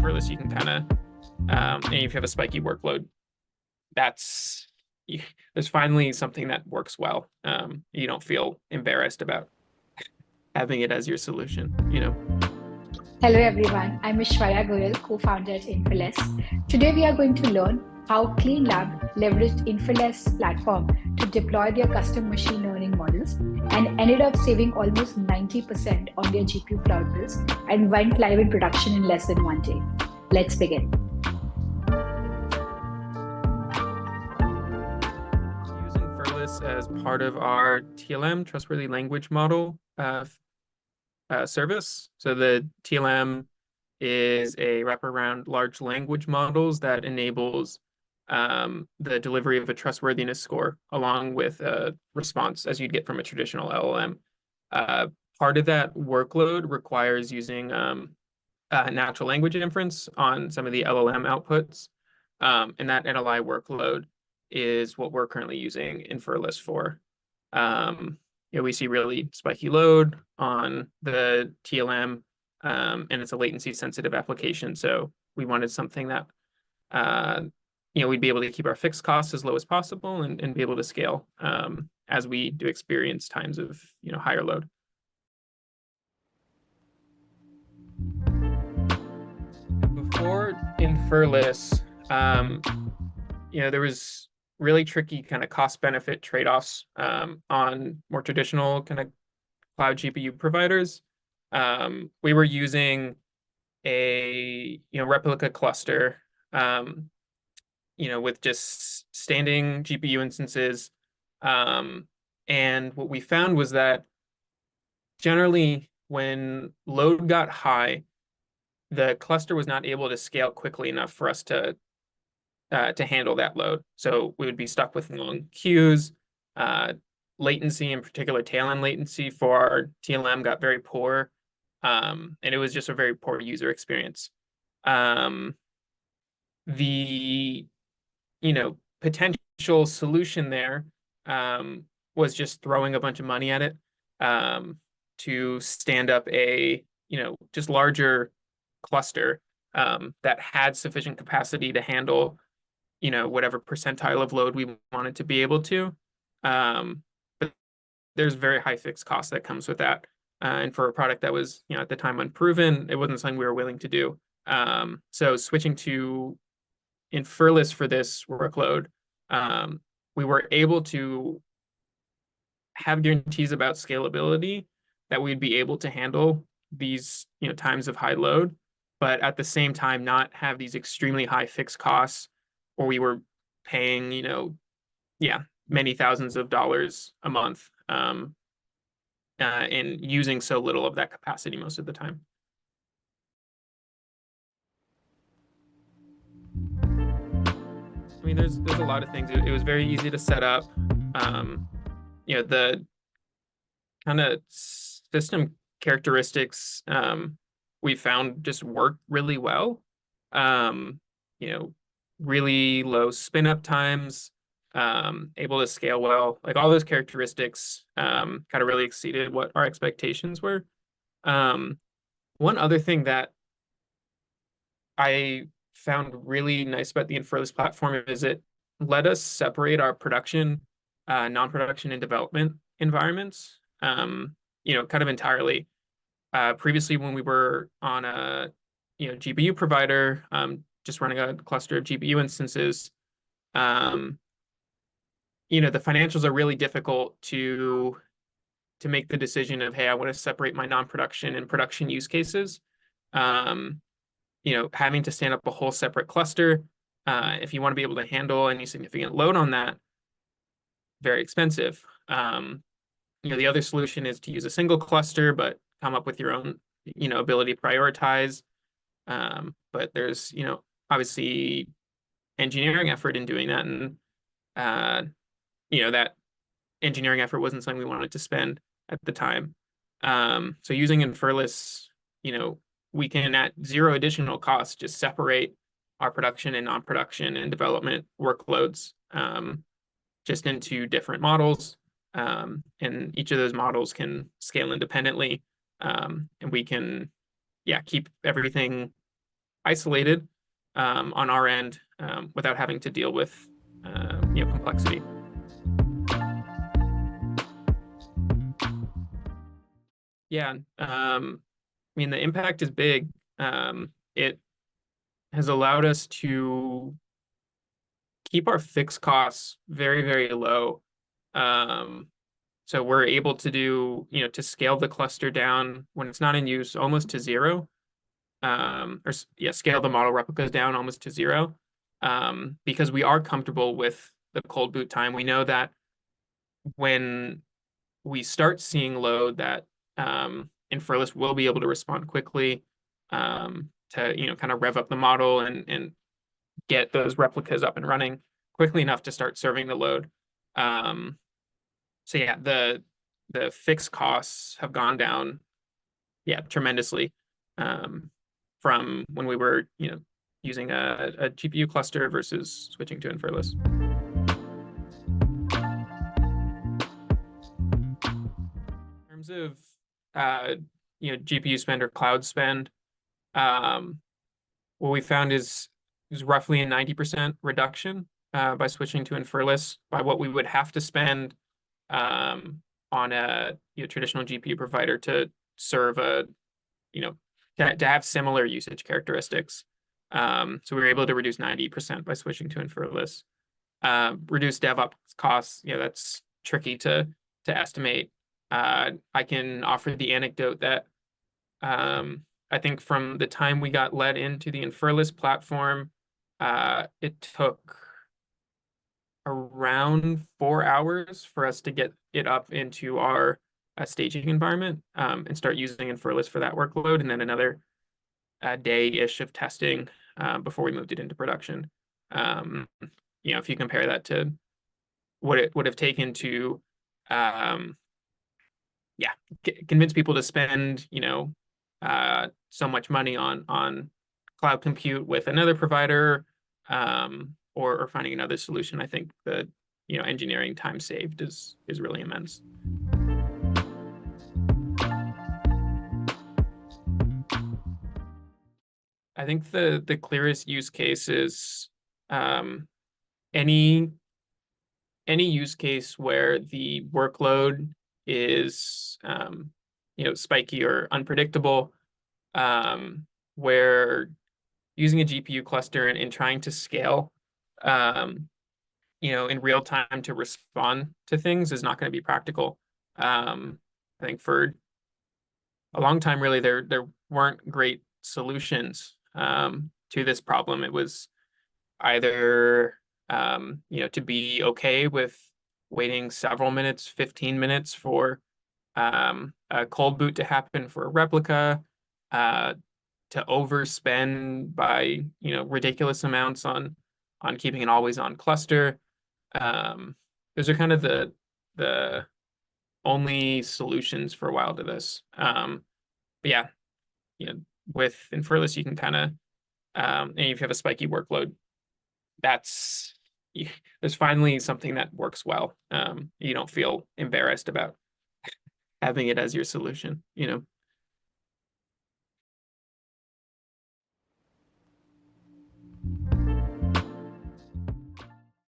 Inferless, you can kind of, and if you have a spiky workload, there's finally something that works well. You don't feel embarrassed about having it as your solution, Hello everyone, I'm Ishwarya Goyal, co-founder at Inferless. Today we are going to learn how Cleanlab leveraged Inferless platform to deploy their custom machine learning models and ended up saving almost 90% on their GPU cloud bills and went live in production in less than 1 day. Let's begin. Use Inferless as part of our TLM, Trustworthy Language Model service. So the TLM is a wraparound large language models that enables the delivery of a trustworthiness score along with a response as you'd get from a traditional LLM. Part of that workload requires using natural language inference on some of the LLM outputs. And that NLI workload is what we're currently using Inferless for. We see really spiky load on the TLM, and it's a latency-sensitive application. So we wanted something that we'd be able to keep our fixed costs as low as possible and be able to scale as we do experience times of higher load. Before Inferless, there was really tricky kind of cost-benefit trade-offs on more traditional kind of cloud GPU providers. We were using a replica cluster, with just standing GPU instances. And what we found was that generally when load got high, the cluster was not able to scale quickly enough for us to handle that load. So we would be stuck with long queues. Latency, in particular tail-end latency for our TLM, got very poor. And it was just a very poor user experience. The potential solution there was just throwing a bunch of money at it to stand up a just larger cluster that had sufficient capacity to handle whatever percentile of load we wanted to be able to. But there's very high fixed cost that comes with that. And for a product that was at the time unproven, it wasn't something we were willing to do. So switching to Inferless for this workload, we were able to have guarantees about scalability that we'd be able to handle these times of high load, but at the same time not have these extremely high fixed costs, or we were paying many thousands of dollars a month and using so little of that capacity most of the time. I mean, there's a lot of things. It was very easy to set up. The kind of system characteristics we found just work really well. Really low spin up times, able to scale well. Like all those characteristics kind of really exceeded what our expectations were. One other thing that I found really nice about the Inferless platform is it let us separate our production, non-production, and development environments, kind of entirely. Previously, when we were on a GPU provider, just running a cluster of GPU instances, the financials are really difficult to make the decision of, hey, I want to separate my non-production and production use cases. Having to stand up a whole separate cluster, if you want to be able to handle any significant load on that, very expensive. The other solution is to use a single cluster, but come up with your own, ability to prioritize. But there's, obviously engineering effort in doing that. And, that engineering effort wasn't something we wanted to spend at the time. So using Inferless, we can at zero additional cost just separate our production and non-production and development workloads just into different models. And each of those models can scale independently. And we can, keep everything isolated on our end without having to deal with complexity. Yeah, I mean the impact is big. It has allowed us to keep our fixed costs very, very low. Um, so we're able to do, to scale the cluster down when it's not in use almost to zero. Scale the model replicas down almost to zero. Because we are comfortable with the cold boot time. We know that when we start seeing load that Inferless will be able to respond quickly to, kind of rev up the model and get those replicas up and running quickly enough to start serving the load. So yeah, the fixed costs have gone down, yeah, tremendously from when we were, using a GPU cluster versus switching to Inferless. In terms of GPU spend or cloud spend, um, what we found is roughly a 90% reduction by switching to Inferless by what we would have to spend on a traditional GPU provider to serve you know, to have similar usage characteristics. So we were able to reduce 90% by switching to Inferless. Reduce DevOps costs, that's tricky to estimate. I can offer the anecdote that I think from the time we got led into the Inferless platform, it took around 4 hours for us to get it up into our staging environment and start using Inferless for that workload, and then another day-ish of testing before we moved it into production. If you compare that to what it would have taken to, um, convince people to spend, so much money on cloud compute with another provider, or finding another solution. I think the engineering time saved is really immense. I think the clearest use case is um, any use case where the workload is spiky or unpredictable, where using a GPU cluster and trying to scale in real time to respond to things is not going to be practical. I think for a long time, really, there weren't great solutions to this problem. It was either to be okay with waiting several minutes, 15 minutes for a cold boot to happen for a replica, to overspend by ridiculous amounts on keeping an always on cluster. Those are kind of the only solutions for a while to this. But yeah, with Inferless, you can kind of, and if you have a spiky workload, that's there's finally something that works well. You don't feel embarrassed about having it as your solution.